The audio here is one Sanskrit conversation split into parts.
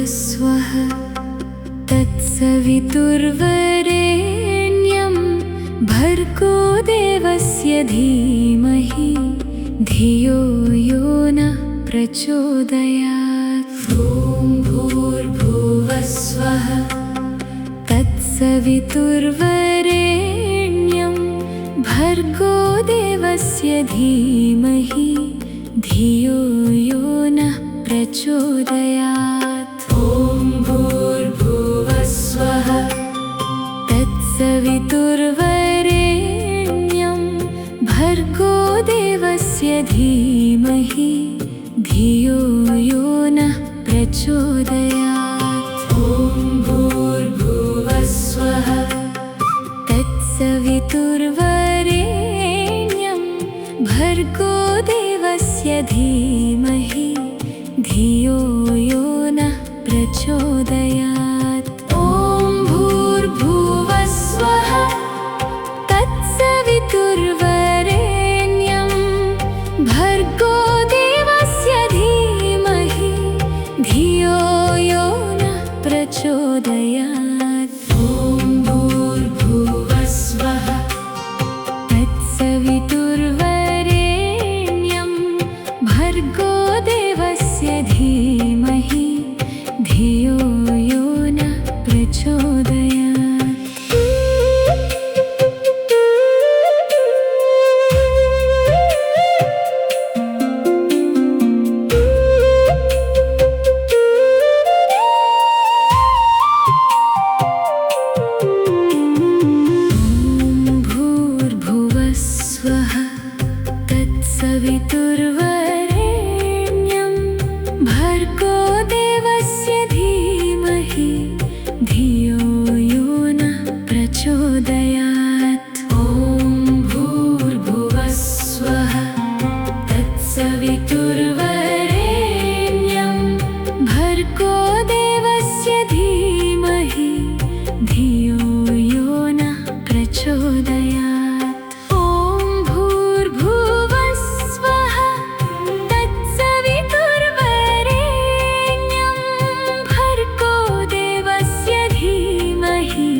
स्वः तत्सवितुर्वरेण्यं भर्गो देवस्य धीमहि धियो यो नः प्रचोदयात्। ॐ भूर्भुवः स्वः तत्सवितुर्वरेण्यं भर्गो देवस्य धीमहि धियो यो नः प्रचोदयात्। ॐ भूर्भुवः स्वः तत्सवितुर्वरेण्यं भर्गो देवस्य धीमहि धियो यो नः प्रचोदयात्। ॐ भूर्भुवः स्वः तत्सवितुर्वरेण्यं भर्गो देवस्य धीमहि धियो यो नः प्रचोदयात्। ॐ भूर्भुवः स्वः तत्सवितुर्वरेण्यं भर्गो देवस्य धीमहि धियो यो नः प्रचोदयात्। ॐ भूर्भुवः स्वः तत्सवितुर्वरेण्यं भर्गो देवस्य धीमहि धियो यो नः प्रचोदयात्। तत्सवितुर्वरेण्यं भर्गो देवस्य धीमहि धियो यो नः प्रचोदयात्। ॐ भूर्भुवः स्वः तत्सवितुर्वरेण्यं भर्गो देवस्य धीमहि धियो यो नः प्रचोदयात्। ॐ भूर्भुवः स्वः तत्सवितुर्वरेण्यं भर्गो देवस्य धीमहि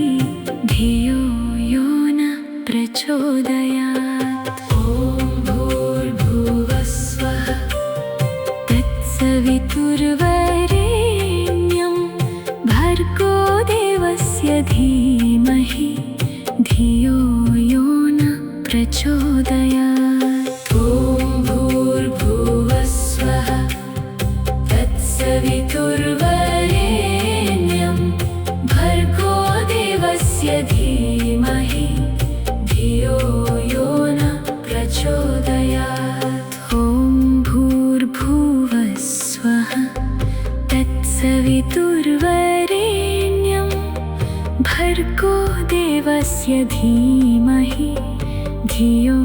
धियो यो नः प्रचोदयात्। ॐ भूर्भुवः स्वः तत्सवितुर्वरेण्यं भर्गो देवस्य धीमहि धियो यो नः प्रचोदयात्। ॐ भूर्भुवः स्वः तत्सवितुर्वरेण्यं भर्गो देवस्य धीमहि धियो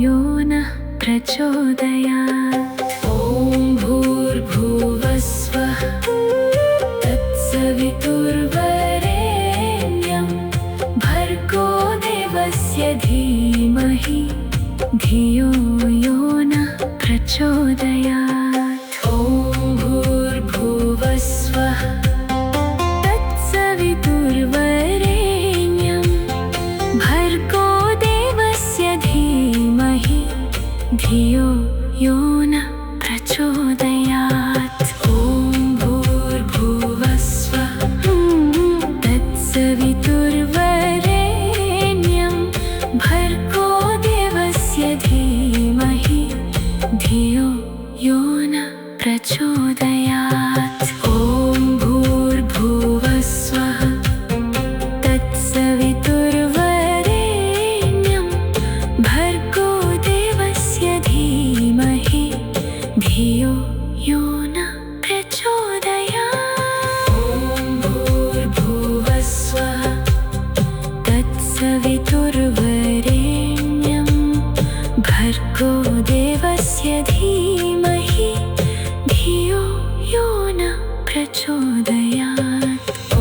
यो नः प्रचोदयात्। ॐ भूर्भुवः स्वः तत्सवितुर्वरेण्यं भर्गो देवस्य धीमहि धियो यो नः प्रचोदयात्। ॐ भूर्भुवः स्वः तत्सवितुर्वरेण्यं भर्गो देवस्य धीमहि धियो यो नः प्रचोदयात्। ॐ भूर्भुवः स्वः तत्सवितुर्वरेण्यं भर्गो देवस्य धीमहि धियो यो नः प्रचोदयात्। ॐ भूर्भुवः स्वः तत्सवितुर्वरेण्यं भर्गो देवस्य धीमहि धियो यो नः प्रचोदयात्। ॐ भूर्भुवः स्वः तत्सवितुर्वरेण्यं देवस्य धीमहि धियो यो न प्रचोदयात्। ॐ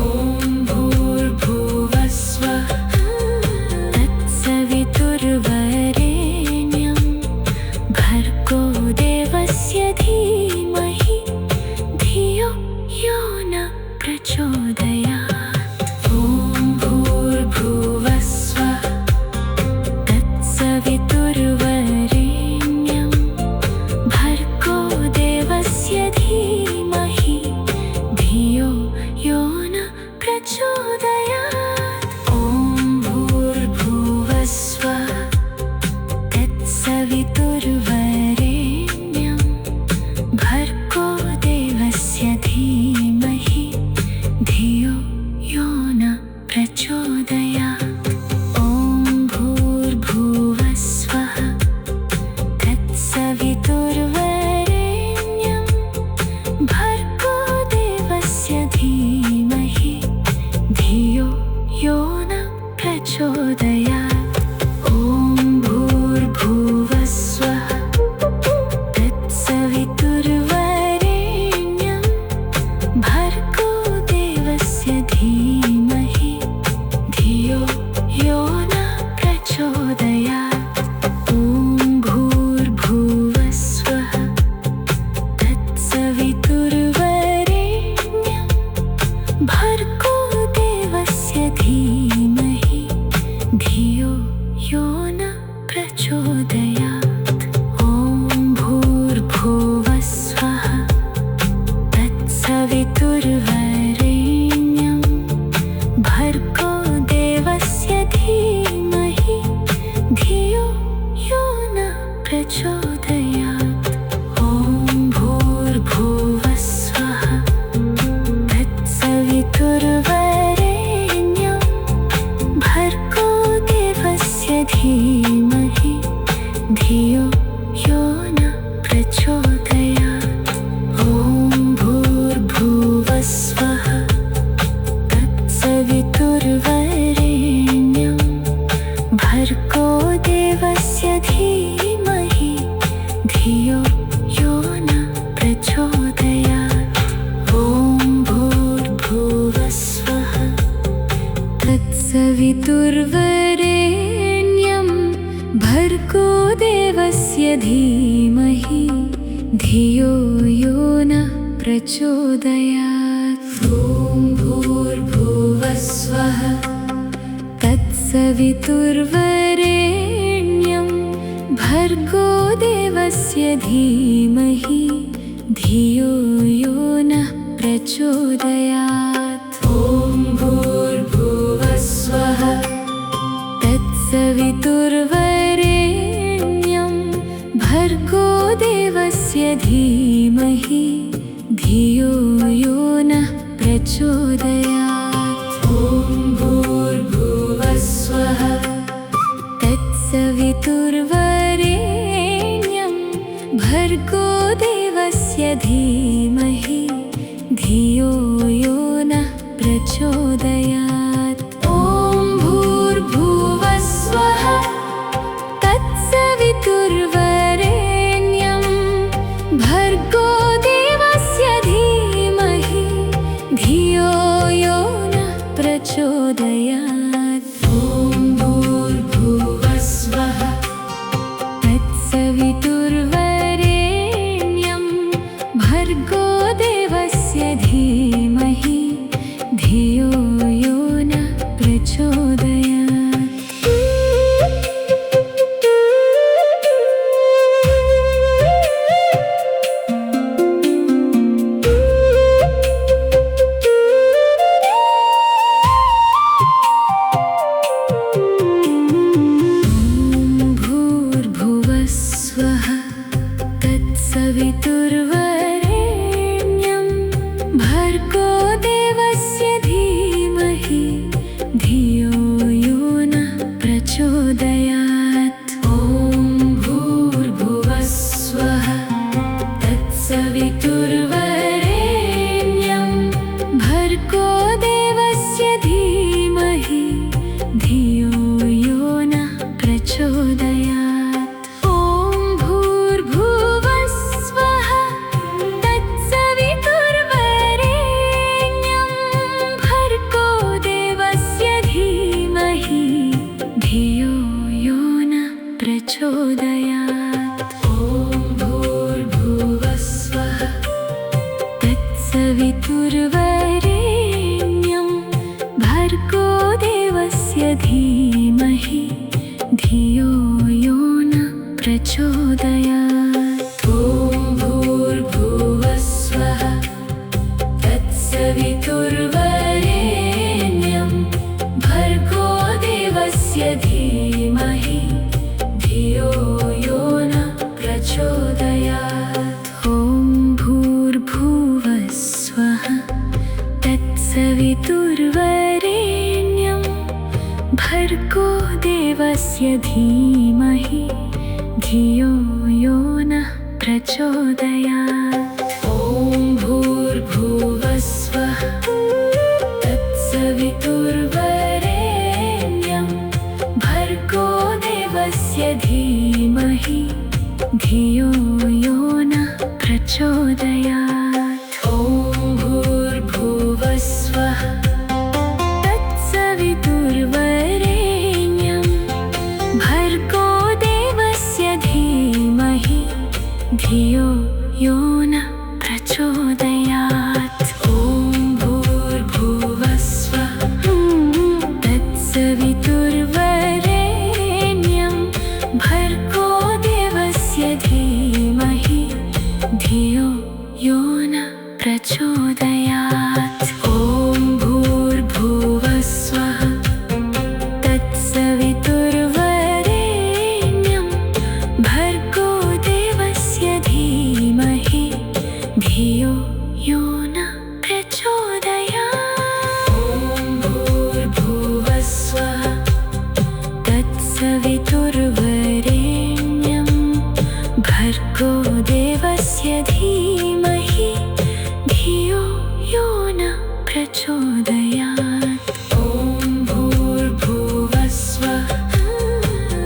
भूर्भुवस्वः तत्सवितुर्वरेण्यं भर्गो देवस्य धीमहि धियो यो न प्रचोदयात्। ॐ भूर्भुवस्वः तत्सवितुर्वरेण्यं भर्गो देवस्य धीमहि धियो यो न प्रचोदयात्। ॐ भूर्भुवस्वः तत्सवितुर्वरेण्यं भर्गो देवस्य धीमहि धियो यो न प्रचोदयात्। ॐ भूर्भुवस्वः तत्सवितुर्वरेण्यं भर्गो देवस्य धीमहि धियो यो न प्रचोदयात्। ॐ भूर्भुवस्वः तत्सवितुर्वरेण्यं भर्गो देवस्य धीमहि धियो यो न प्रचोदयात्। ॐ भूर्भुवस्वः तत्सवितुर्वरेण्यं भर्गो देवस्य धीमहि धियो यो न प्रचोदयात्। ॐ भूर्भुवस्वः तत्सवितुर्वरेण्यं भर्गो देवस्य धीमहि धियो यो न प्रचोदयात्। ॐ भूर्भुवस्वः तत्सवितुर्वरेण्यं भर्गो देवस्य धीमहि धियो यो न प्रचोदयात्। ॐ भूर्भुवस्वः तत्सवितुर्वरेण्यं भर्गो देवस्य धीमहि धियो यो न प्रचोदयात्। ॐ भूर्भुवस्वः तत्सवितुर्वरेण्यं भर्गो देवस्य धीमहि धियो यो न प्रचोदयात्। ॐ भूर्भुवस्वः तत्सवितुर्वरेण्यं भर्गो देवस्य धीमहि धियो यो न प्रचोदयात्। ॐ भूर्भुवस्वः तत्सवितुर्वरेण्यं भर्गो देवस्य धीमहि धियो यो न प्रचोदयात्। ॐ भूर्भुवस्वः तत्सवितुर्वरेण्यं भर्गो देवस्य धीमहि धियो यो न प्रचोदयात्। ॐ भूर्भुवस्वः तत्सवितुर्वरेण्यं भर्गो देवस्य धीमहि धियो यो न प्रचोदयात्। ॐ भूर्भुवस्वः तत्सवितुर्वरेण्यं भर्गो देवस्य धीमहि धियो यो न प्रचोदयात्। प्रचोदयात्। ॐ भूर्भुवस्वः तत्सवितुर्वरेण्यं भर्गो देवस्य धीमहि धियो यो न प्रचोदयात्। ॐ भूर्भुवस्वः तत्सवितुर्वरेण्यं भर्गो देवस्य धीमहि धियो यो न प्रचोदयात्। ॐ भूर्भुवस्वः तत्सवितुर्वरेण्यं भर्गो देवस्य धीमहि धियो यो नः प्रचोदयात्। ॐ भूर्भुवस्वः तत्सवितुर्वरेण्यं भर्गो देवस्य धीमहि धियो यो नः प्रचोदयात्। ॐ भूर्भुवस्वः तत्सवितुर्वरेण्यं भर्गो देवस्य धीमहि धियो यो नः प्रचोदयात्। ॐ भूर्भुवस्वः तत्सवितुर्वरेण्यं भर्गो देवस्य धीमहि धियो यो नः प्रचोदयात्। ॐ भूर्भुवस्वः तत्सवितुर्वरेण्यं भर्गो देवस्य धीमहि धियो यो नः प्रचोदयात्। ॐ भूर्भुवस्वः तत्सवितुर्वरेण्यं भर्गो देवस्य धीमहि धियो यो नः प्रचोदयात्। ॐ भूर्भुवस्वः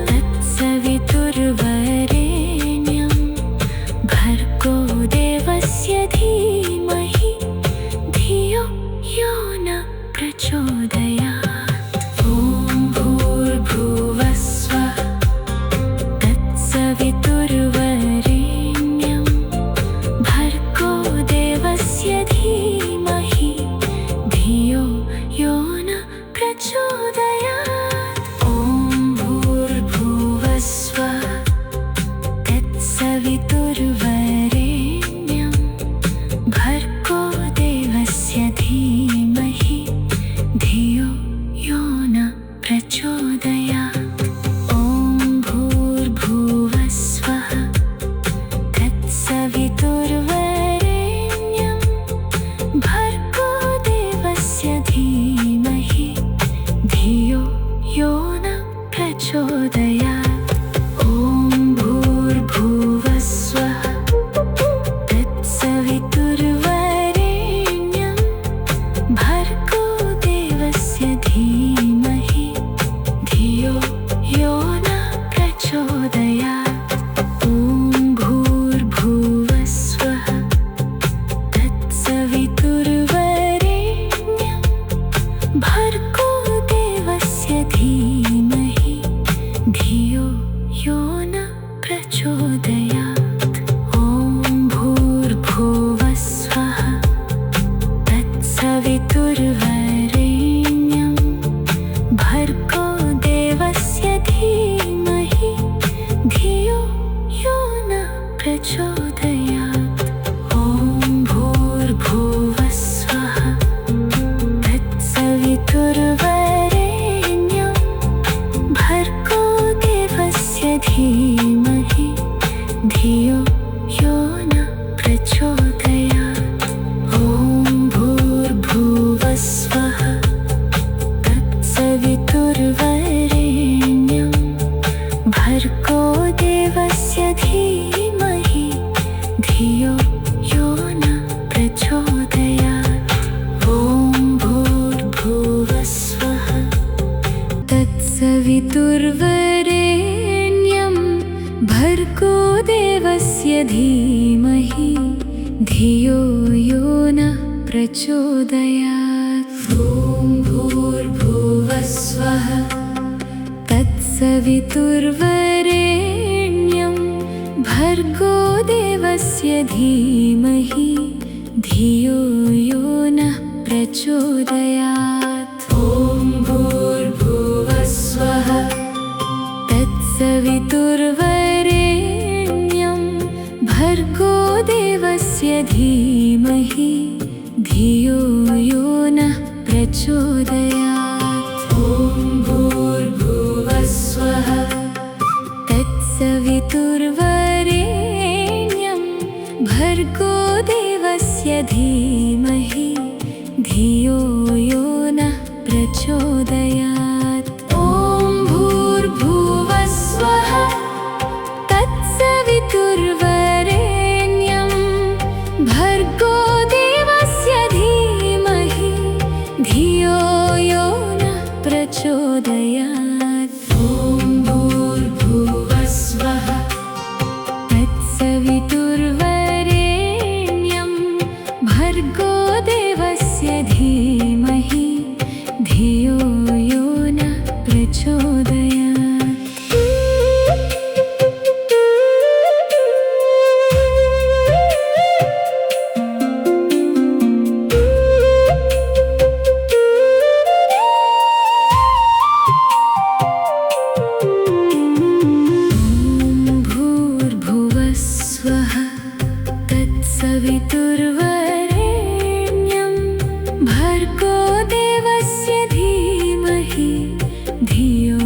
तत्सवितुर्वरेण्यं भर्गो देवस्य धीमहि धियो यो नः प्रचोदयात्। ॐ भूर्भुवस्वः तत्सवितुर्वरेण्यं भर्गो देवस्य धीमहि धियो यो नः प्रचोदयात्। ॐ भूर्भुवस्वः तत्सवितुर्वरेण्यं भर्गो देवस्य धीमहि धियो यो नः प्रचोदयात्। ॐ भूर्भुवस्वः तत्सवितुर्वरेण्यं भर्गो देवस्य धीमहि धियो यो नः प्रचोदयात्। ॐ भूर्भुवस्वः तत्सवितुर्वरेण्यं भर्गो देवस्य धीमहि धियो यो नः प्रचोदयात्। ॐ भूर्भुवस्वः तत्सवितुर्वरेण्यं भर्गो देवस्य धीमहि धियो यो नः प्रचोदयात्। ॐ भूर्भुवस्वः तत्सवितुर्वरेण्यं भर्गो देवस्य धीमहि धियो यो नः प्रचोदयात्। ॐ भूर्भुवस्वः तत्सवितुर्वरेण्यं भर्गो देवस्य धीमहि धियो यो नः प्रचोदयात्। ॐ भूर्भुवस्वः तत्सवितुर्वरेण्यं भर्गो देवस्य धीमहि धियो यो नः प्रचोदयात्। ॐ भूर्भुवस्वः तत्सवितुर्वरेण्यं भर्गो देवस्य धीमहि धियो यो नः प्रचोदयात्। ॐ भूर्भुवस्वः तत्सवितुर्वरेण्यं भर्गो देवस्य धीमहि धियो यो नः प्रचोदयात्। ॐ भूर्भुवः स्वः तत्सवितुर्वरेण्यं भर्गो देवस्य धीमहि धियो यो नः प्रचोदयात्। ॐ भूर्भुवः स्वः तत्सवितुर्वरेण्यं भर्गो देवस्य धीमहि धियो यो नः प्रचोदयात्। ॐ भूर्भुवः स्वः तत्सवितुर्वरेण्यं भर्गो देवस्य धीमहि धियो यो नः प्रचोदयात्। ॐ भूर्भुवः स्वः तत्सवितुर्वरेण्यं भर्गो देवस्य धीमहि धियो यो नः प्रचोदयात्। भूर्भुवः स्वः तत्सवितुर्वरेण्यं भर्गो देवस्य धीमहि धियो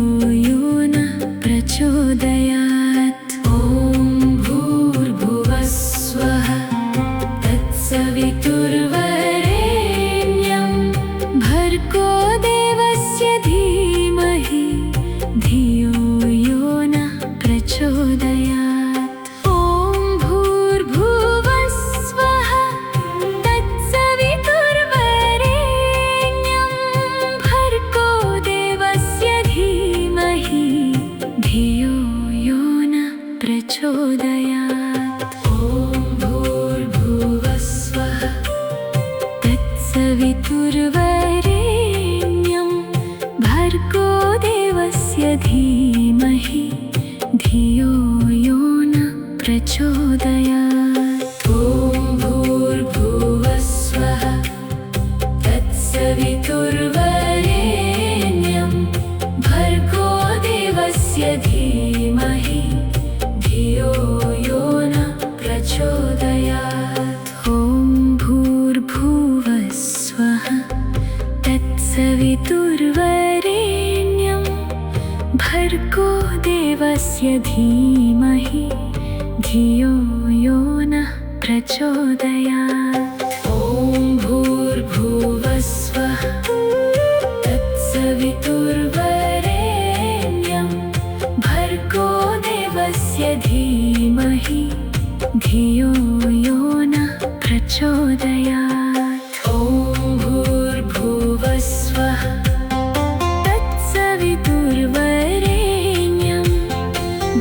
यो नः प्रचोदयात्। ॐ भूर्भुवः स्वः तत्सवितुर्वरेण्यं भर्गो देवस्य धीमहि धियो यो नः प्रचोदयात्। ॐ भूर्भुवः स्वः तत्सवितुर्वरेण्यं भर्गो देवस्य धीमहि धियो यो नः प्रचोदयात्। ॐ भूर्भुवः स्वः तत्सवितुर्वरेण्यं भर्गो देवस्य धीमहि धियो यो नः प्रचोदयात्। ॐ भूर्भुवः स्वः तत्सवितुर्वरेण्यं भर्गो देवस्य धीमहि धियो यो नः प्रचोदयात्। ॐ भूर्भुवः स्वः तत्सवितुर्वरेण्यं भर्गो देवस्य धीमहि धियो यो नः प्रचोदयात्। ॐ भूर्भुवः स्वः तत्सवितुर्वरेण्यं भर्गो देवस्य धीमहि धियो यो नः प्रचोदयात्। ॐ भूर्भुवः स्वः तत्सवितुर्वरेण्यं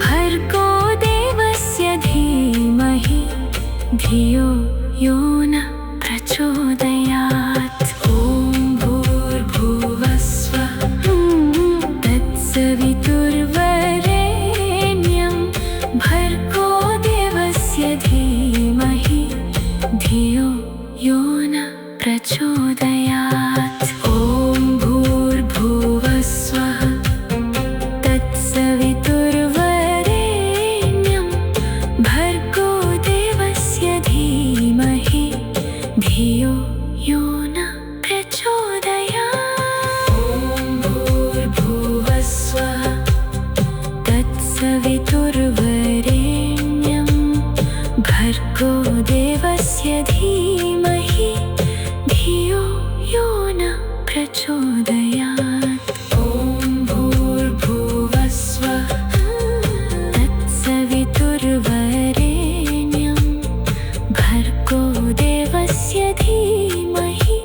भर्गो देवस्य धीमहि धियो यो नः प्रचोदयात्। ॐ भूर्भुवः स्वः तत्सवितुर्वरेण्यं भर्गो देवस्य धीमहि धियो यो नः प्रचोदयात्। ॐ भूर्भुवः स्वः तत्सवितुर्वरेण्यं भर्गो देवस्य धीमहि धियो यो नः प्रचोदयात्। ॐ भूर्भुवः स्वः तत्सवितुर्वरेण्यं भर्गो देवस्य धीमहि धियो यो नः प्रचोदयात्। ॐ भूर्भुवः स्वः तत्सवितुर्वरेण्यं भर्गो देवस्य धीमहि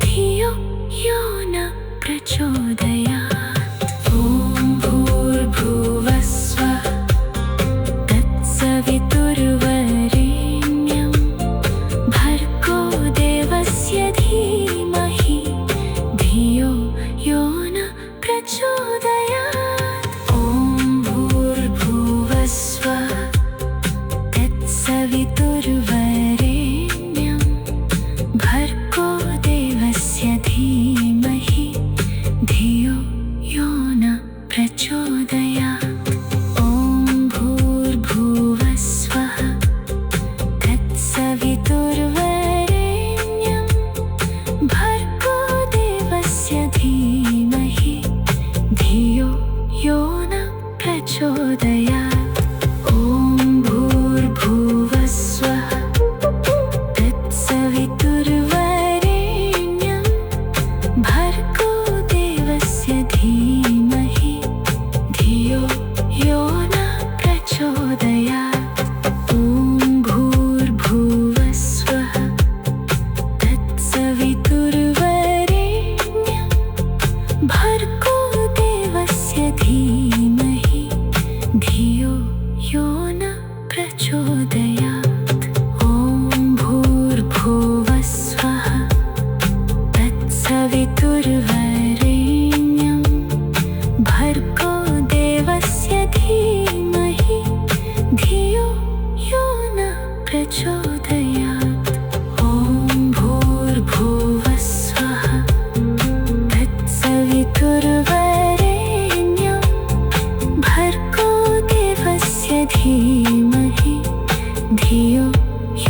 धियो यो नः प्रचोदयात्। ॐ भूर्भुवः स्वः तत्सवितुर्वरेण्यं भर्गो प्रचोदयात्। ॐ भूर्भुवः स्वः तत्सवितुर्वरेण्यं भर्गो देवस्य धीमहि धियो यो न प्रचोदयात्। ॐ भूर्भुवः स्वः तत्सवितुर्वरेण्यं भर्गो देवस्य धीमहि धियो यो न प्रचोदयात्। ॐ भूर्भुवः स्वः तत्सवितुर्वरेण्यं भर्गो देवस्य धीमहि धियो यो न प्रचोदयात्। ॐ भूर्भुवः स्वः तत्सवितुर्वरेण्यं भर्गो देवस्य धीमहि धियो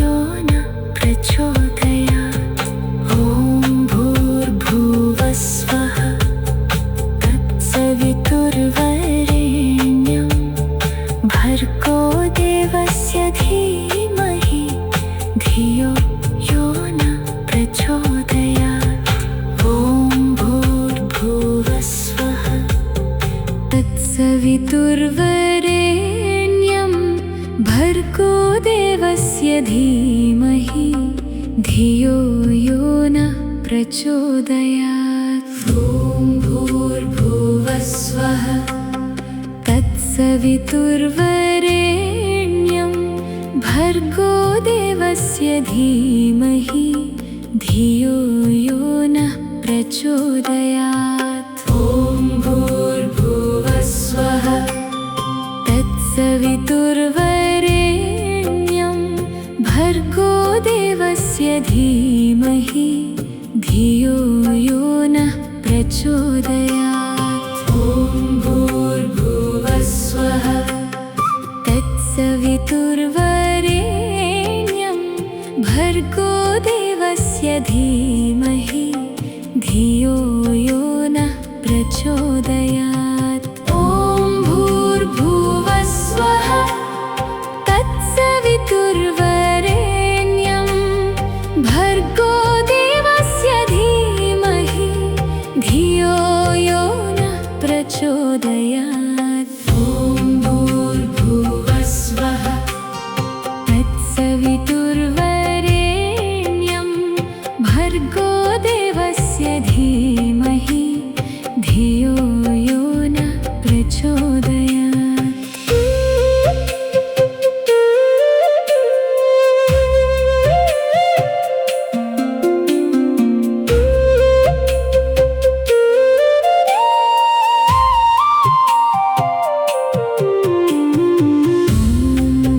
यो न प्रचोदयात्। ॐ भूर्भुवः स्वः तत्सवितुर्वरेण्यं भर्गो देवस्य धीमहि धियो यो न प्रचोदयात्। ॐ भूर्भुवः स्वः तत्सवितुर्वरेण्यं भर्गो देवस्य धीमहि धियो यो न प्रचोदयात्। ॐ भूर्भुवः स्वः तत्सवितुर्वरेण्यं भर्गो देवस्य धीमहि धियो यो न प्रचोदयात्। ॐ भूर्भुवः स्वः तत्सवितुर्वरेण्यं भर्गो देवस्य धीमहि धियो यो न प्रचोदयात्। ॐ भूर्भुवः स्वः तत्सवितुर्वरेण्यं भर्गो देवस्य धीमहि धियो यो न प्रचोदयात्। ॐ भूर्भुवः स्वः तत्सवितुर्वरेण्यं भर्गो देवस्य धीमहि धियो यो न प्रचोदयात्। ॐ भूर्भुवः स्वः तत्सवितुर्वरेण्यं भर्गो देवस्य धीमहि धियो यो न प्रचोदयात्।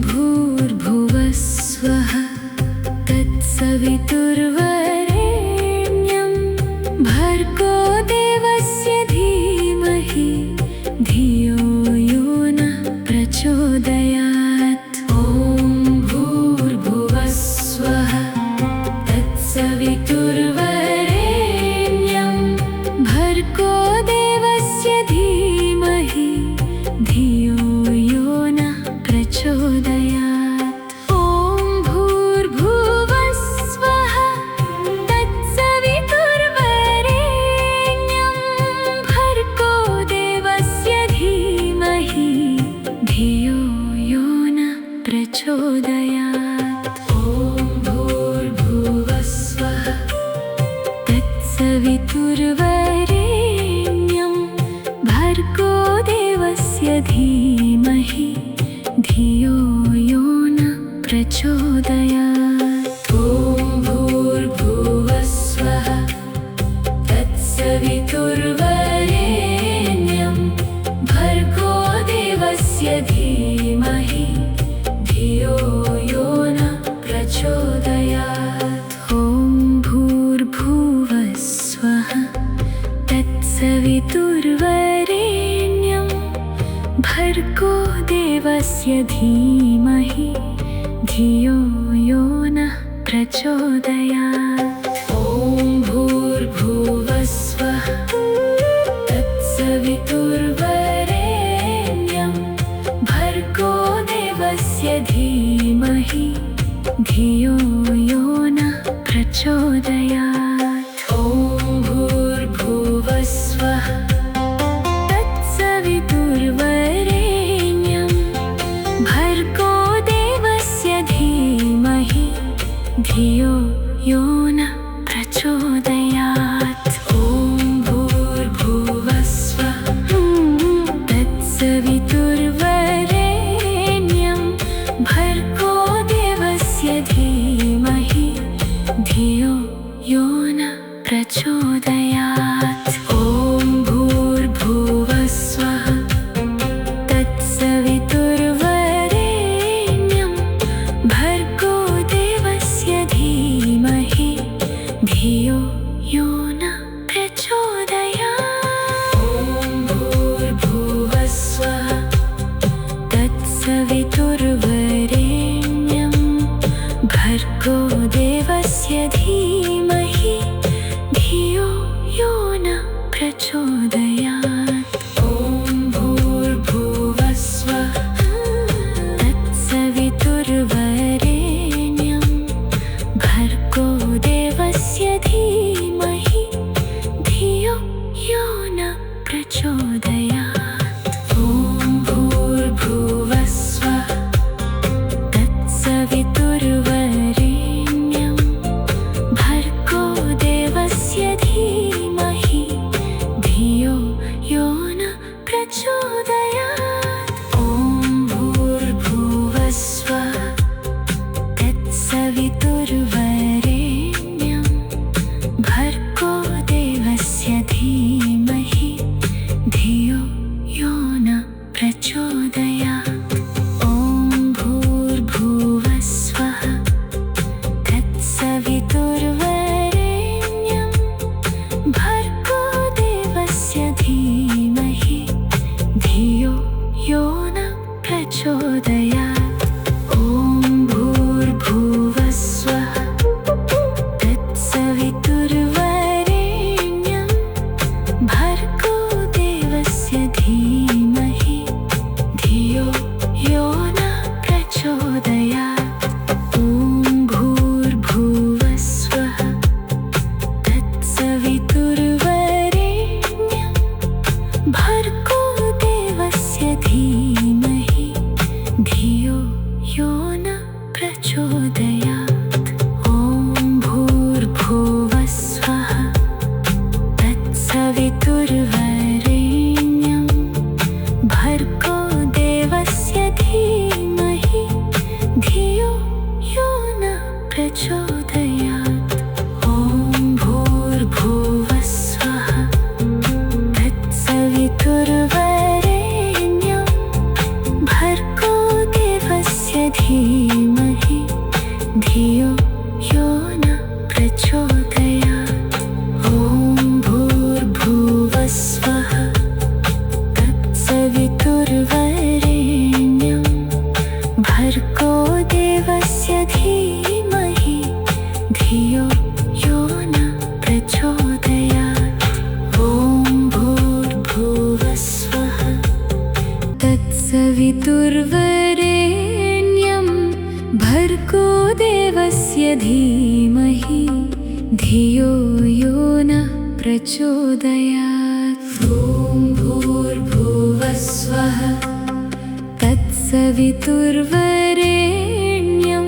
भूर्भुवः स्वः तत्सवितुर्वरेण्यं भर्गो देवस्य धीमहि धियो यो न प्रचोदयात्। ॐ भूर्भुवः स्वः तत्सवितुर्वरेण्यं भर्गो देवस्य धीमहि धियो यो न प्रचोदयात्। ॐ भूर्भुवः स्वः तत्सवितुर्वरेण्यं भर्गो देवस्य धीमहि धियो यो न प्रचोदयात्। ॐ भूर्भुवः स्वः तत्सवितुर्वरेण्यं भर्गो देवस्य धीमहि धियो यो न प्रचोदयात्। ॐ भूर्भुवः स्वः तत्सवितुर्वरेण्यं भर्गो देवस्य धीमहि धियो यो न प्रचोदयात्। ॐ भूर्भुवः स्वः तत्सवितुर्वरेण्यं भर्गो देवस्य धीमहि धियो यो न प्रचोदयात्। ॐ भूर्भुवः स्वः तत्सवितुर्वरेण्यं धियो यो नः प्रचोदयात्। ॐ भूर्भुवस्वः तत्सवितुर्वरेण्यं भर्गो देवस्य धीमहि धियो यो नः प्रचोदयात्। ॐ भूर्भुवस्वः तत्सवितुर्वरेण्यं भर्गो देवस्य धीमहि धियो यो नः प्रचोदयात्। ॐ भूर्भुवस्वः तत्सवितुर्वरेण्यं भर्गो देवस्य धीमहि धियो यो नः प्रचोदयात्। ॐ भूर्भुवस्वः तत्सवितुर्वरेण्यं भर्गो देवस्य धीमहि धियो यो नः प्रचोदयात्। ॐ भूर्भुवस्वः तत्सवितुर्वरेण्यं भर्गो देवस्य धीमहि धियो यो नः प्रचोदयात्। ॐ भूर्भुवस्वः तत्सवितुर्वरेण्यं भर्गो देवस्य धीमहि धियो यो नः प्रचोदयात्। ॐ भूर्भुवस्वः तत्सवितुर्वरेण्यं भर्गो देवस्य धीमहि धियो यो नः प्रचोदयात्। ॐ भूर्भुवस्वः तत्सवितुर्वरेण्यं भर्गो देवस्य धीमहि धियो यो नः प्रचोदयात्। ॐ भूर्भुवस्वः तत्सवितुर्वरेण्यं भर्गो देवस्य धीमहि धियो यो नः प्रचोदयात्। ॐ भूर्भुवस्वः तत्सवितुर्वरेण्यं भर्गो देवस्य धीमहि धियो यो नः प्रचोदयात्। ॐ भूर्भुवस्वः तत्सवितुर्वरेण्यं भर्गो देवस्य धीमहि धियो यो नः प्रचोदयात्। ॐ भूर्भुवस्वः तत्सवितुर्वरेण्यं भर्गो देवस्य धीमहि धियो यो नः प्रचोदयात्। ॐ भूर्भुवस्वः तत्सवितुर्वरेण्यं भर्गो देवस्य धीमहि धियो यो नः प्रचोदयात्। ॐ भूर्भुवस्वः तत्सवितुर्वरेण्यं भर्गो देवस्य धीमहि धियो यो नः प्रचोदयात्। ॐ भूर्भुवस्वः तत्सवितुर्वरेण्यं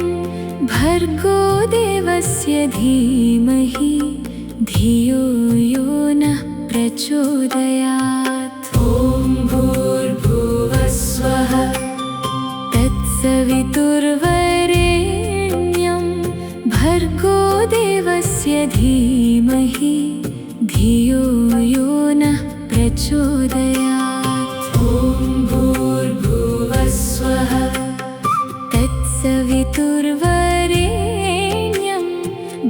भर्गो देवस्य धीमहि धियो यो नः प्रचोदयात्। ॐ भूर्भुवस्वः तत्सवितुर्वरेण्यं भर्गो देवस्य धीमहि धियो यो नः प्रचोदयात्। ॐ भूर्भुवस्वः तत्सवितुर्वरेण्यं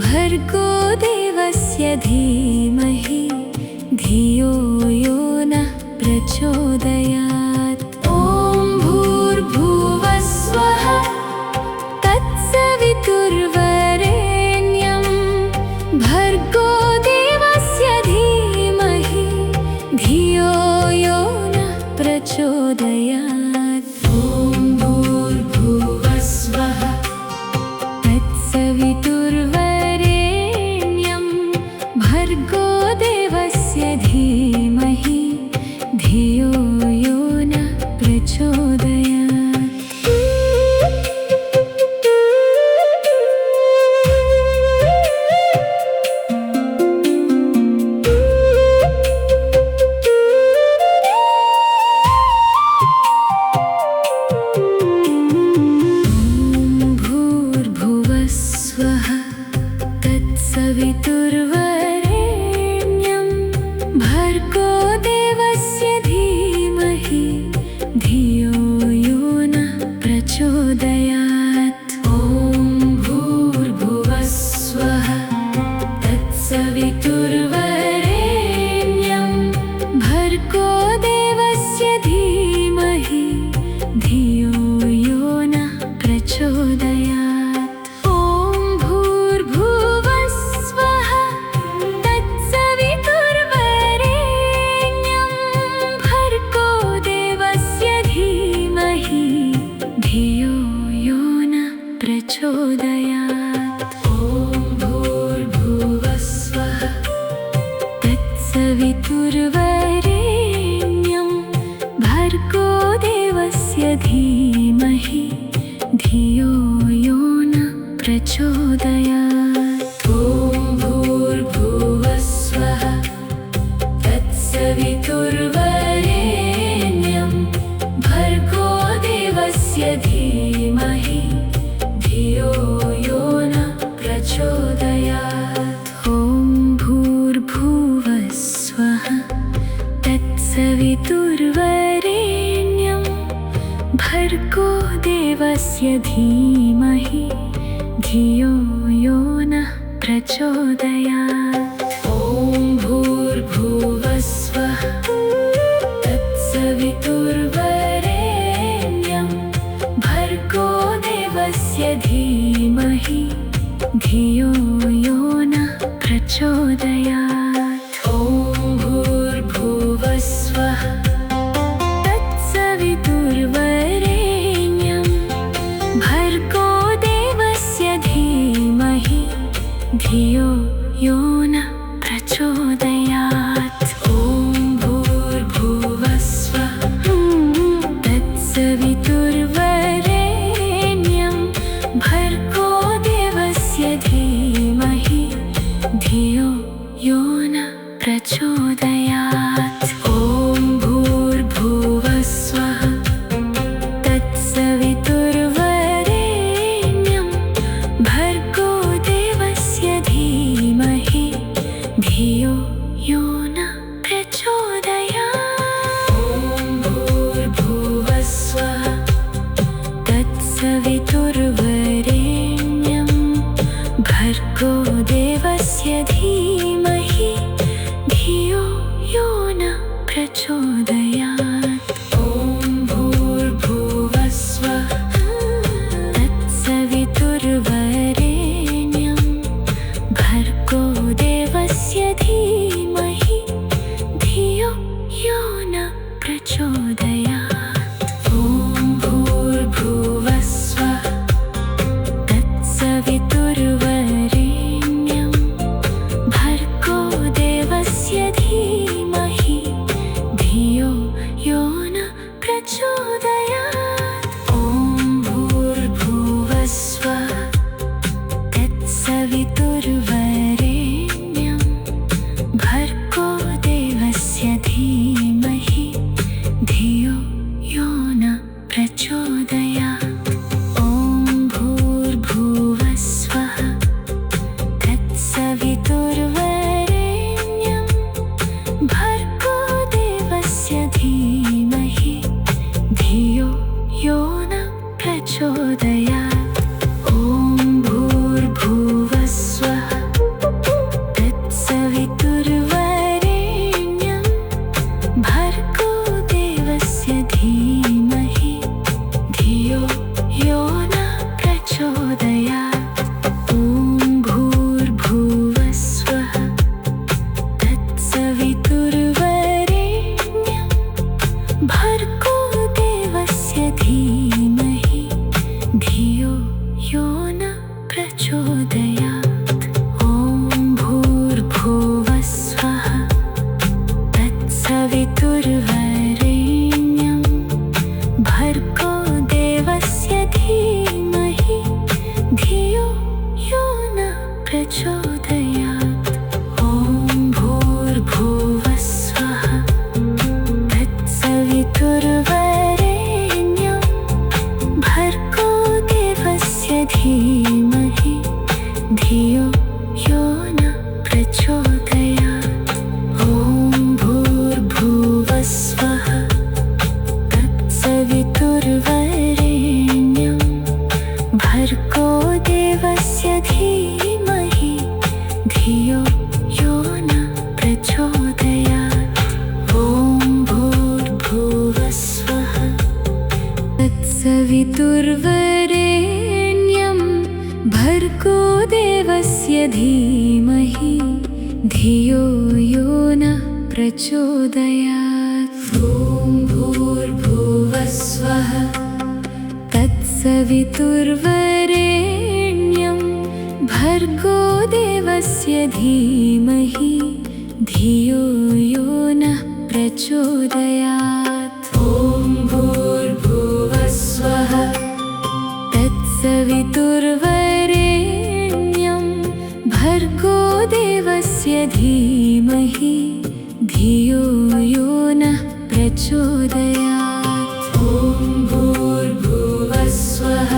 भर्गो देवस्य धीमहि धियो यो नः प्रचोदयात्। ॐ भूर्भुवस्वः तत्सवितुर्वरेण्यं भर्गो देवस्य धीमहि तत्सवितुर्वरेण्यं भर्गो देवस्य धीमहि धियो यो नः प्रचोदयात्। ॐ भूर्भुवः स्वः तत्सवितुर्वरेण्यं भर्गो देवस्य धीमहि धियो यो नः प्रचोदयात्। प्रचोदयात्। ॐ भूर्भुवः स्वः तत्सवितुर्वरेण्यं भर्गो देवस्य धीमहि धियो यो नः प्रचोदयात्। ॐ भूर्भुवः स्वः तत्सवितुर्वरेण्यं भर्गो देवस्य धीमहि धियो यो नः प्रचोदयात्। ॐ भूर्भुवः स्वः तत्सवितुर्वरेण्यं भर्गो देवस्य धीमहि धियो यो नः प्रचोदयात्। ॐ भूर्भुवः स्वः तत्सवितुर्वरेण्यं भर्गो देवस्य धीमहि धियो यो नः प्रचोदयात्। ॐ भूर्भुवः स्वः तत्सवितुर्वरेण्यं भर्गो देवस्य धीमहि धियो यो नः प्रचोदयात्। ॐ भूर्भुवः स्वः तत्सवितुर्वरेण्यं भर्गो देवस्य धीमहि धियो यो नः प्रचोदयात्। ॐ भूर्भुवः स्वः तत्सवितुर्वरेण्यं भर्गो देवस्य धीमहि धियो यो नः प्रचोदयात्। ॐ भूर्भुवः स्वः तत्सवितुर्वरेण्यं भर्गो देवस्य धीमहि धियो यो नः प्रचोदयात्। ॐ भूर्भुवः स्वः तत्सवितुर्वरेण्यं भर्गो देवस्य धीमहि धियो यो नः प्रचोदयात्। ॐ भूर्भुवः स्वः तत्सवितुर्वरेण्यं भर्गो देवस्य धीमहि धियो यो नः प्रचोदयात्। ॐ भूर्भुवः स्वः तत्सवितुर्वरेण्यं भर्गो देवस्य धीमहि धियो यो नः प्रचोदयात्। ॐ भूर्भुवः स्वः तत्सवितुर्वरेण्यं भर्गो देवस्य धीमहि धियो यो नः प्रचोदयात्। ॐ भूर्भुवः स्वः तत्सवितुर्वरेण्यं भर्गो देवस्य धीमहि धियो यो नः प्रचोदयात्। ॐ भूर्भुवः स्वः तत्सवितुर्वरेण्यं भर्गो देवस्य धीमहि धियो तत्सवितुर्वरेण्यं भर्गो देवस्य धीमहि धियो यो नः प्रचोदयात्। ॐ भूर्भुवः स्वः तत्सवितुर्वरेण्यं भर्गो देवस्य धीमहि धियो यो नः प्रचोदयात्। ॐ भूर्भुवः स्वः तत्सवितुर्वरेण्यं भर्गो देवस्य धीमहि धियो यो नः प्रचोदयात्। ॐ भूर्भुवः स्वः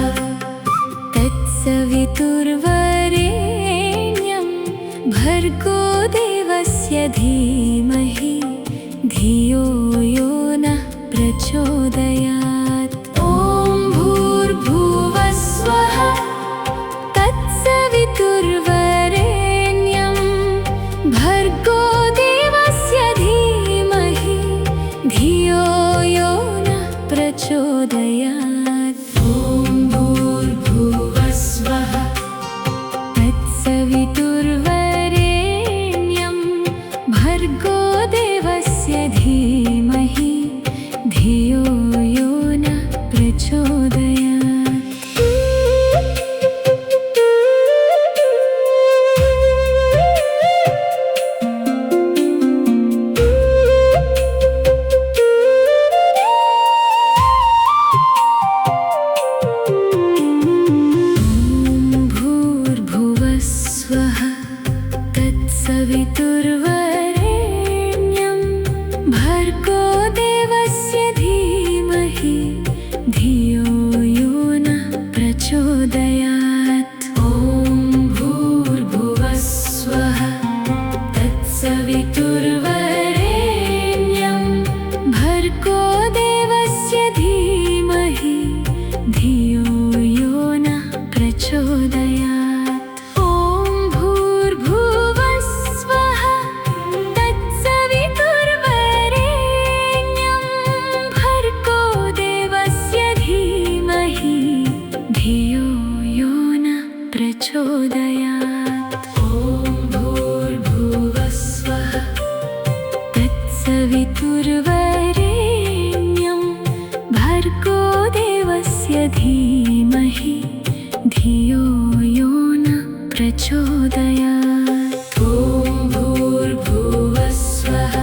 तत्सवितुर्वरेण्यं भर्गो देवस्य धीमहि धियो यो नः प्रचोदयात्। ॐ भूर्भुवः स्वः तत्सवितुर्वरेण्यं भर्गो देवस्य धीमहि धियो यो नः प्रचोदयात्। ॐ भूर्भुवः स्वः तत्सवितुर्वरेण्यं भर्गो देवस्य धीमहि धियो यो नः प्रचोदयात्। तत्सवितुर्वरेण्यं भर्गो देवस्य धीमहि धियो यो नः प्रचोदयात्। ॐ भूर्भुवः स्वः तत्सवितुर्वरेण्यं भर्गो देवस्य धीमहि धियो यो नः प्रचोदयात्। ॐ भूर्भुवः स्वः तत्सवितुर्वरेण्यं भर्गो देवस्य धीमहि धियो यो नः प्रचोदयात्। ॐ भूर्भुवः स्वः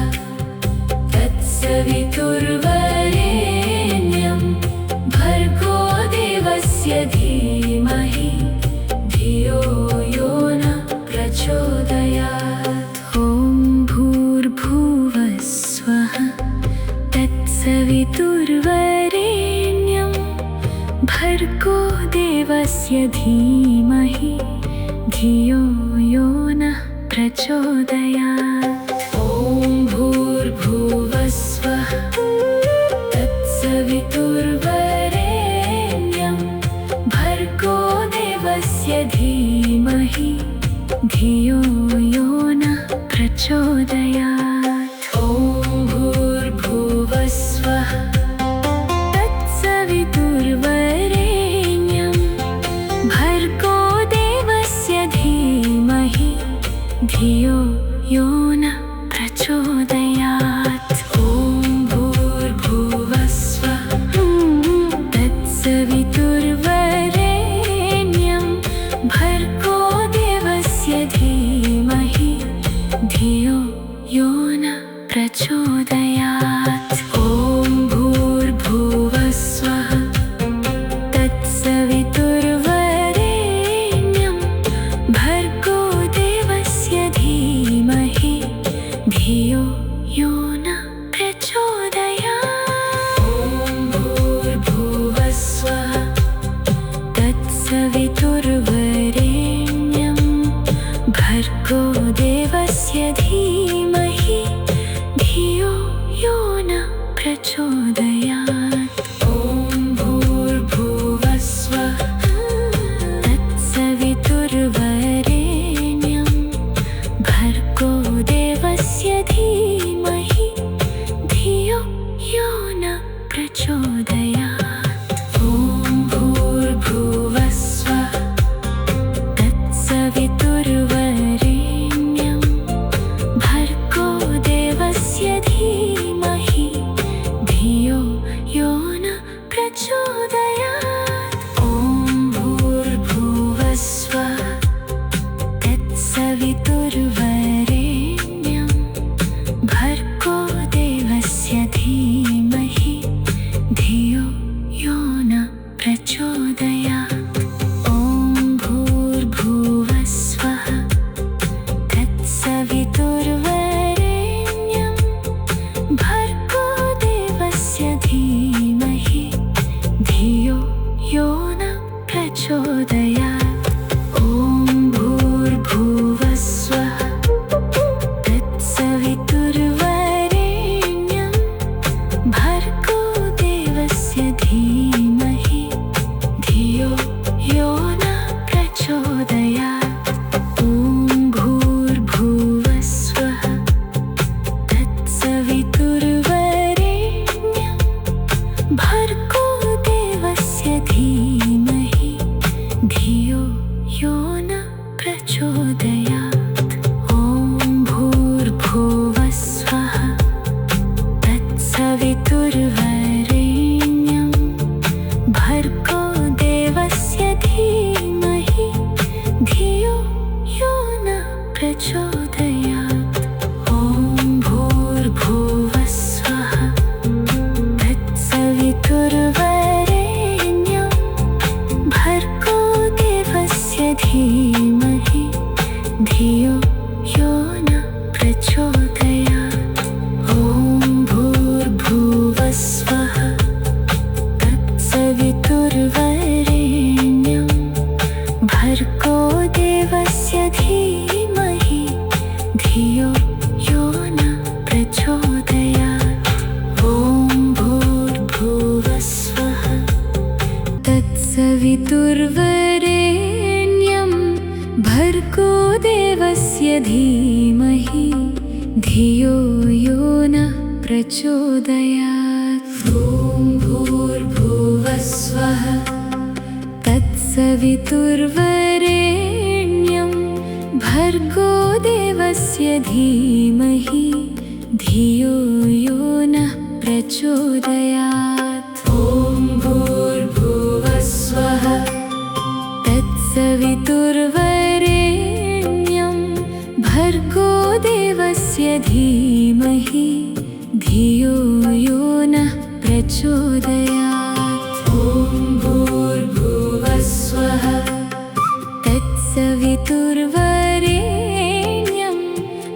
तत्सवितुर्वरेण्यं भर्गो देवस्य धीमहि धियो यो नः प्रचोदयात्। ॐ भूर्भुवः स्वः तत्सवितुर्वरेण्यं भर्गो देवस्य धीमहि धियो यो नः प्रचोदयात्। ॐ भूर्भुवः स्वः तत्सवितुर्वरेण्यं भर्गो देवस्य धीमहि धियो यो नः प्रचोदयात्। ॐ भूर्भुवः स्वः तत्सवितुर्वरेण्यं भर्गो देवस्य धीमहि धियो यो नः प्रचोदयात्। ॐ भूर्भुवः स्वः तत्सवितुर्वरेण्यं भर्गो देवस्य धीमहि धियो यो नः प्रचोदयात्। ॐ भूर्भुवः स्वः तत्सवितुर्वरेण्यं भर्गो देवस्य धीमहि धियो यो नः प्रचोदयात्। ॐ भूर्भुवः स्वः तत्सवितुर्वरेण्यं भर्गो देवस्य धीमहि धियो यो नः प्रचोदयात्। ॐ भूर्भुवः स्वः तत्सवितुर्वरेण्यं भर्गो देवस्य धीमहि धियो यो नः प्रचोदयात्। ॐ प्रचोदयात्। ॐ भूर्भुवस्वः तत्सवितुर्वरेण्यं भर्गो देवस्य धीमहि धियो यो न प्रचोदयात्। ॐ भूर्भुवस्वः तत्सवितुर्वरेण्यं भर्गो देवस्य धीमहि धियो यो न प्रचोदयात्। ॐ भूर्भुवस्वः तत्सवितुर्वरेण्यं भर्गो देवस्य धीमहि धियो यो न प्रचोदयात्। ॐ भूर्भुवस्वः तत्सवितुर्वरेण्यं भर्गो देवस्य धीमहि धियो यो न प्रचोदयात्। ॐ भूर्भुवस्वः तत्सवितुर्वरेण्यं भर्गो देवस्य धीमहि धियो यो न प्रचोदयात्। ॐ भूर्भुवस्वः तत्सवितुर्वरेण्यं भर्गो देवस्य धीमहि धियो यो न प्रचोदयात्। ॐ भूर्भुवस्वः तत्सवितुर्वरेण्यं भर्गो देवस्य धीमहि धियो यो न प्रचोदयात्। ॐ भूर्भुवस्वः तत्सवितुर्वरेण्यं भर्गो देवस्य धीमहि धियो यो न प्रचोदयात्। ॐ भूर्भुवस्वः तत्सवितुर्वरेण्यं भर्गो देवस्य धीमहि धियो यो न प्रचोदयात्। ॐ भूर्भुवस्वः तत्सवितुर्वरेण्यं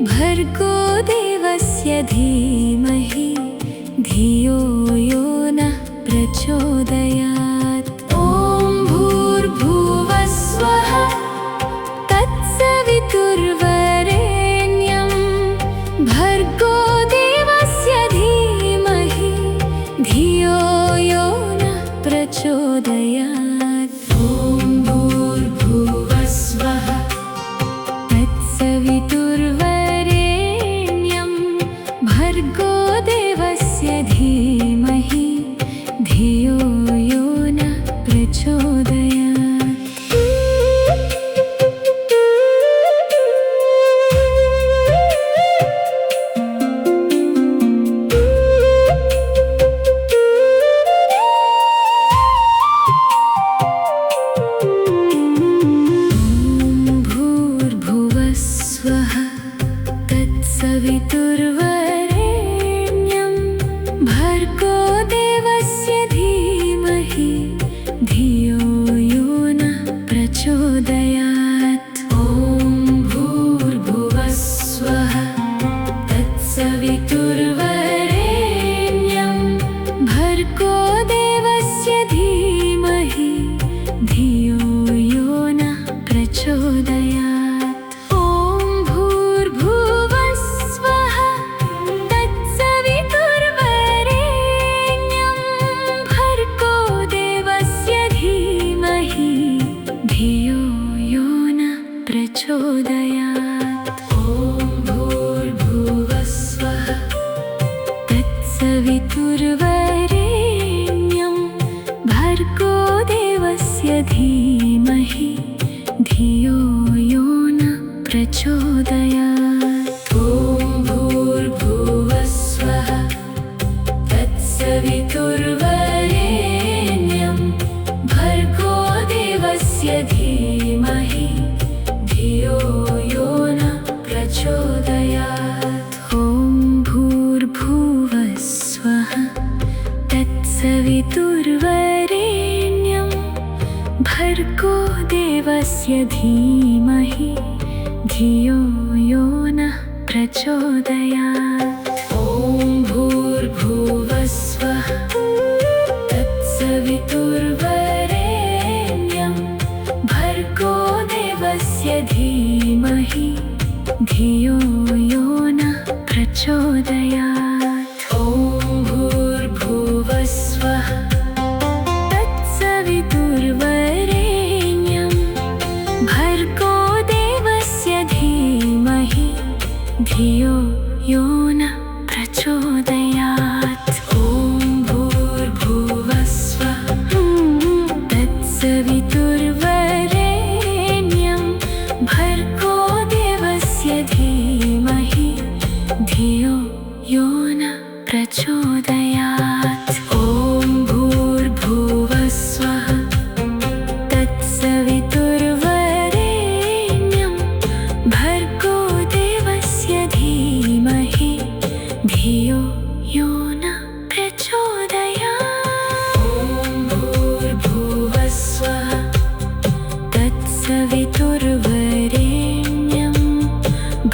भर्गो देवस्य धीमहि धियो यो न प्रचोदयात्। ॐ भूर्भुवस्वः तत्सवितुर्वरेण्यं भर्गो देवस्य धीमहि धियो यो न प्रचोदयात्। ॐ भूर्भुवस्वः तत्सवितुर्वरेण्यं भर्गो देवस्य धीमहि धियो यो न प्रचोदयात्। ॐ भूर्भुवस्वः तत्सवितुर्वरेण्यं भर्गो देवस्य धीमहि धियो यो न प्रचोदयात्। भूर्भुवस्वः तत्सवितुर्वरेण्यं भर्गो देवस्य धीमहि धियो यो न प्रचोदयात्। ॐ भूर्भुवस्वः तत्सवितुर्वरेण्यं भर्गो देवस्य धीमहि धियो यो न प्रचोदयात्। ॐ भूर्भुवस्वः तत्सवितुर्वरेण्यं भर्गो देवस्य धीमहि धियो यो न प्रचोदयात्। ॐ भूर्भुवस्वः तत्सवितुर्वरेण्यं भर्गो देवस्य धीमहि धियो यो न प्रचोदयात्। ॐ भूर्भुवस्वः तत्सवितुर्वरेण्यं भर्गो देवस्य धीमहि धियो यो नः प्रचोदयात्। ॐ भूर्भुवस्वः तत्सवितुर्वरेण्यं भर्गो देवस्य धीमहि धियो यो नः प्रचोदयात्। ॐ भूर्भुवस्वः तत्सवितुर्वरेण्यं भर्गो देवस्य धीमहि धियो यो नः प्रचोदयात्। ॐ भूर्भुवस्वः तत्सवितुर्वरेण्यं भर्गो देवस्य धीमहि धियो यो नः प्रचोदयात्। ॐ भूर्भुवस्वः तत्सवितुर्वरेण्यं भर्गो देवस्य धीमहि धियो यो नः प्रचोदयात्। ॐ भूर्भुवस्वः तत्सवितुर्वरेण्यं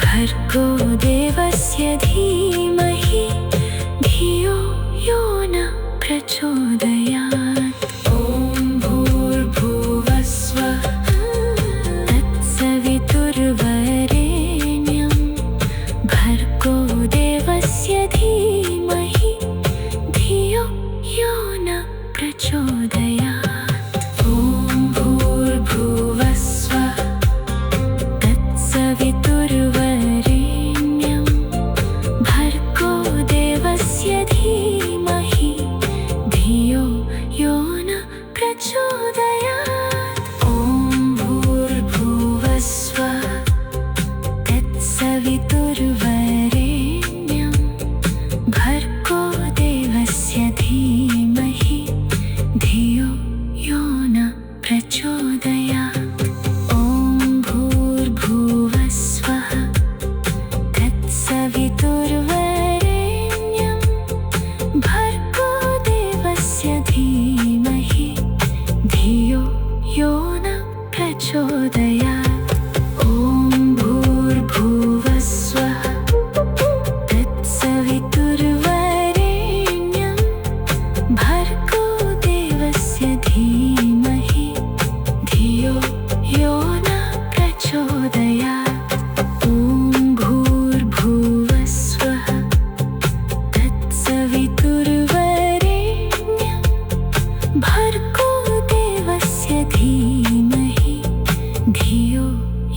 भर्गो देवस्य धीमहि धियो यो नः प्रचोदयात्। ॐ भूर्भुवस्वः तत्सवितुर्वरेण्यं भर्गो देवस्य धीमहि धियो यो नः प्रचोदयात्। ॐ भूर्भुवस्वः तत्सवितुर्वरेण्यं भर्गो देवस्य धीमहि धियो यो नः प्रचोदयात्। ॐ भूर्भुवस्वः तत्सवितुर्वरेण्यं भर्गो देवस्य धीमहि धियो यो नः प्रचोदयात्। ॐ भूर्भुवस्वः तत्सवितुर्वरेण्यं भर्गो देवस्य धीमहि धियो यो नः प्रचोदयात्। ॐ भूर्भुवस्वः तत्सवितुर्वरेण्यं भर्गो देवस्य धीमहि धियो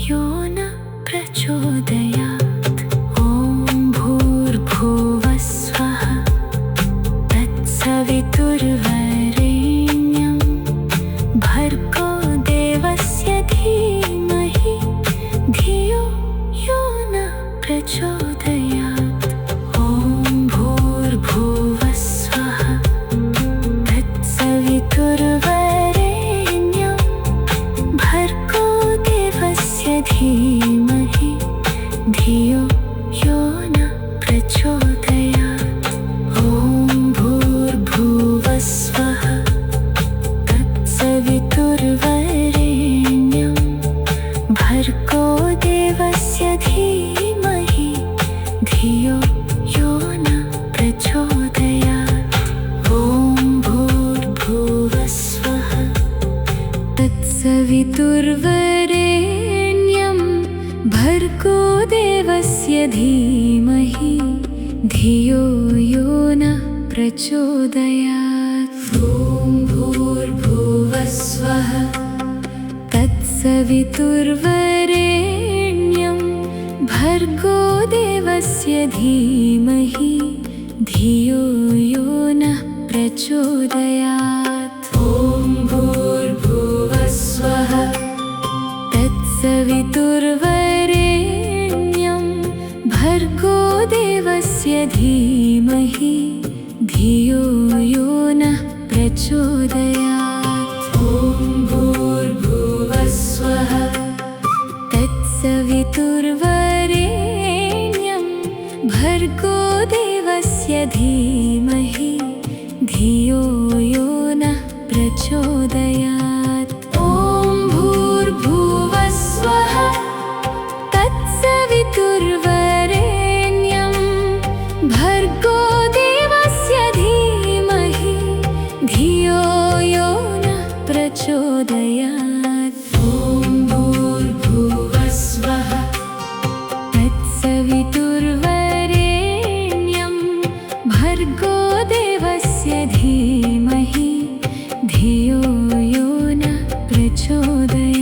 यो नः प्रचोदयात्। ॐ भूर्भुवस्वः तत्सवितुर्वरेण्यं भर्गो देवस्य धीमहि धियो यो नः प्रचोदयात्। ॐ भूर्भुवस्वः तत्सवितुर्वरेण्यं भर्गो देवस्य धीमहि धियो यो नः प्रचोदयात्। ॐ भूर्भुवस्वः तत्सवितुर्वरेण्यं भर्गो देवस्य धीमहि धियो यो नः प्रचोदयात्। ॐ भूर्भुवस्वः तत्सवितुर्वरेण्यं भर्गो देवस्य धीमहि धियो यो नः प्रचोदयात्। ॐ भूर्भुवस्वः तत्सवितुर्वरेण्यं भर्गो देवस्य धीमहि धियो यो नः प्रचोदयात्। ॐ भूर्भुवस्वः तत्सवितुर्वरेण्यं भर्गो देवस्य धीमहि धियो यो नः प्रचोदयात्। ॐ भूर्भुवस्वः तत्सवितुर्वरेण्यं भर्गो देवस्य धीमहि धियो यो नः प्रचोदयात्। ॐ भूर्भुवस्वः तत्सवितुर्वरेण्यं भर्गो देवस्य धीमहि धियो यो नः प्रचोदयात्। ॐ प्रचोदयात्। ॐ भूर्भुवस्वः तत्सवितुर्वरेण्यं भर्गो देवस्य धीमहि धियो यो नः प्रचोदयात्।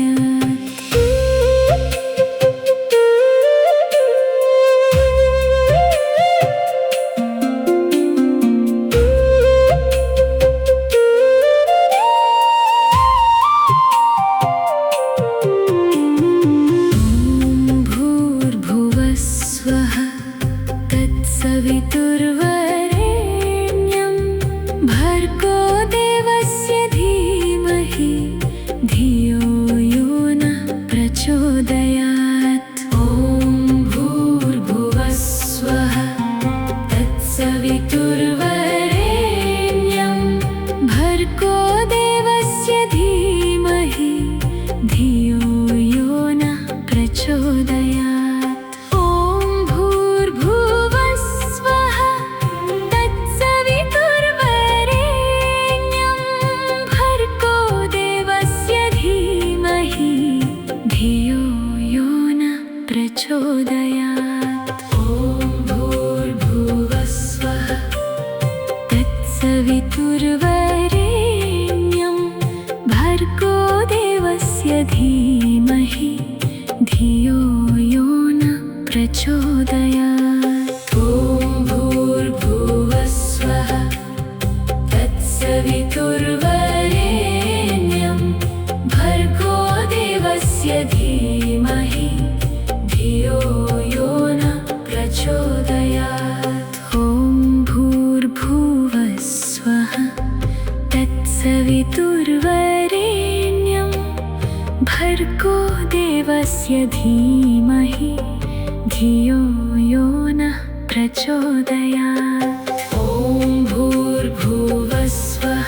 सवितुर्वरेण्यं भर्गो देवस्य धीमहि धियो यो नः प्रचोदयात्। ॐ भूर्भुवस्वः तत्सवितुर्वरेण्यं भर्गो देवस्य धीमहि धियो यो नः प्रचोदयात्। प्रचोदयात्। ॐ भूर्भुवस्वः तत्सवितुर्वरेण्यं भर्गो देवस्य धीमहि धियो यो नः प्रचोदयात्। ॐ भूर्भुवस्वः तत्सवितुर्वरेण्यं भर्गो देवस्य धीमहि धियो यो नः प्रचोदयात्। ॐ भूर्भुवस्वः तत्सवितुर्वरेण्यं भर्गो देवस्य धीमहि धियो यो नः प्रचोदयात्। ॐ भूर्भुवस्वः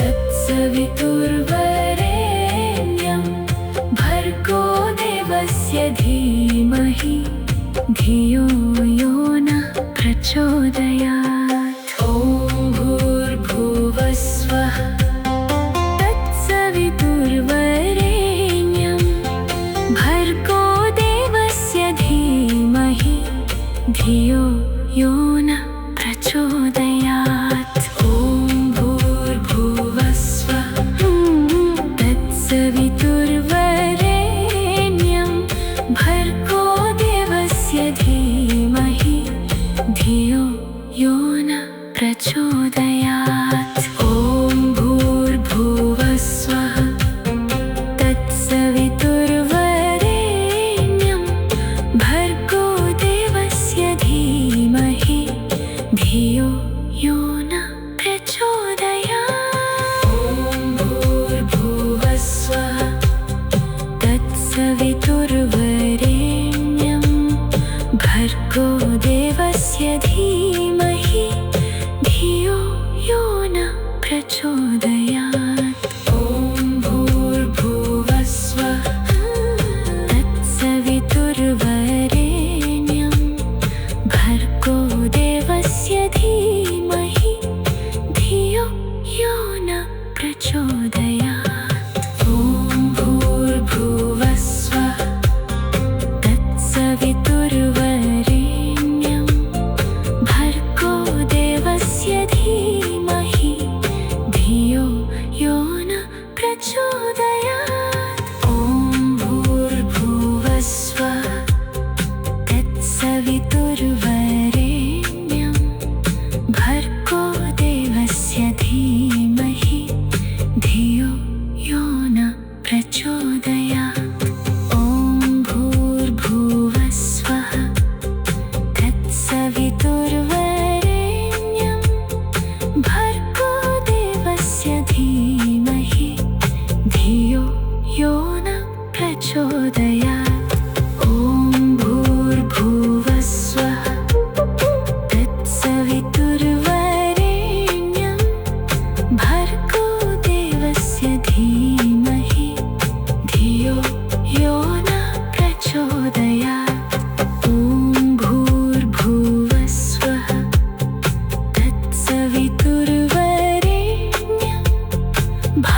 तत्सवितुर्वरेण्यं भर्गो देवस्य धीमहि धियो यो नः प्रचोदयात्। ॐ भूर्भुवस्वः तत्सवितुर्वरेण्यं भर्गो देवस्य धीमहि धियो यो नः प्रचोदयात्। ॐ भूर्भुवस्वः तत्सवितुर्वरेण्यं भर्गो देवस्य धीमहि धियो यो नः प्रचोदयात्। ॐ भूर्भुवस्वः तत्सवितुर्वरेण्यं भर्गो देवस्य धीमहि धियो यो नः प्रचोदयात्। ॐ भूर्भुवस्वः तत्सवितुर्वरेण्यं भर्गो देवस्य धीमहि धियो यो नः प्रचोदयात्। ॐ भूर्भुवस्वः तत्सवितुर्वरेण्यं भर्गो देवस्य धीमहि धियो यो नः प्रचोदयात्। ॐ भूर्भुवस्वः तत्सवितुर्वरेण्यं भर्गो देवस्य धीमहि धियो यो नः प्रचोदयात्। ॐ भूर्भुवस्वः तत्सवितुर्वरेण्यं भर्गो देवस्य धीमहि धियो यो नः प्रचोदयात्। ॐ भूर्भुवस्वः तत्सवितुर्वरेण्यं भर्गो देवस्य धीमहि धियो यो नः प्रचोदयात्। ॐ भूर्भुवस्वः तत्सवितुर्वरेण्यं भर्गो देवस्य धीमहि धियो यो नः प्रचोदयात्। ॐ भूर्भुवस्वः तत्सवितुर्वरेण्यं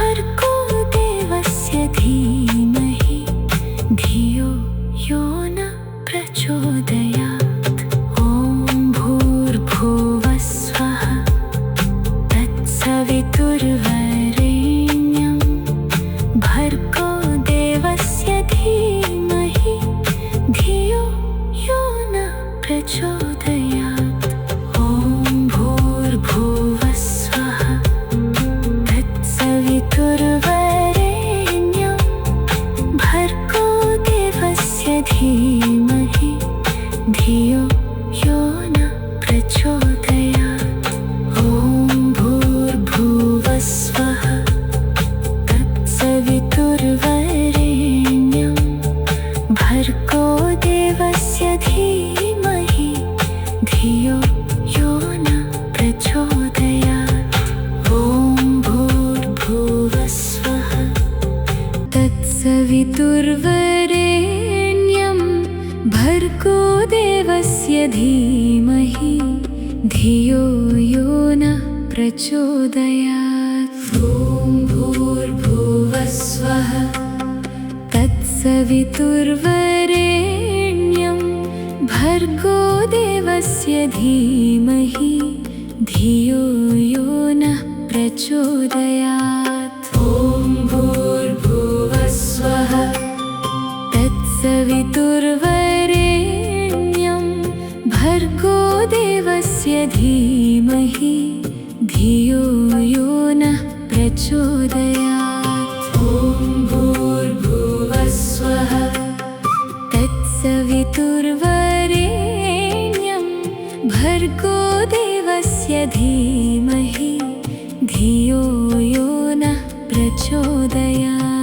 भर्गो देवस्य धीमहि धियो यो न प्रचोदयात्। ॐ भूर्भुवः स्वः तत्सवितुर्वरेण्यं भर्गो देवस्य धीमहि धियो यो न प्रचोदयात्। ॐ भूर्भुवः स्वः तत्सवितुर्वरेण्यं भर्गो देवस्य धीमहि धियो यो न प्रचोदयात्। ॐ भूर्भुवः स्वः तत्सवितुर्वरेण्यं भर्गो देवस्य धीमहि धियो यो न प्रचोदयात्। ॐ भूर्भुवः स्वः तत्सवितुर्वरेण्यं भर्गो देवस्य धीमहि धियो यो न प्रचोदयात्। ॐ भूर्भुवः स्वः तत्सवितुर्वरेण्यं भर्गो देवस्य धीमहि धियो यो न प्रचोदयात्। ॐ भूर्भुवः स्वः तत्सवितुर्वरेण्यं भर्गो देवस्य धीमहि धियो यो न प्रचोदयात्। ॐ भूर्भुवः स्वः तत्सवितुर्वरेण्यं भर्गो देवस्य धीमहि धियो यो न प्रचोदयात्।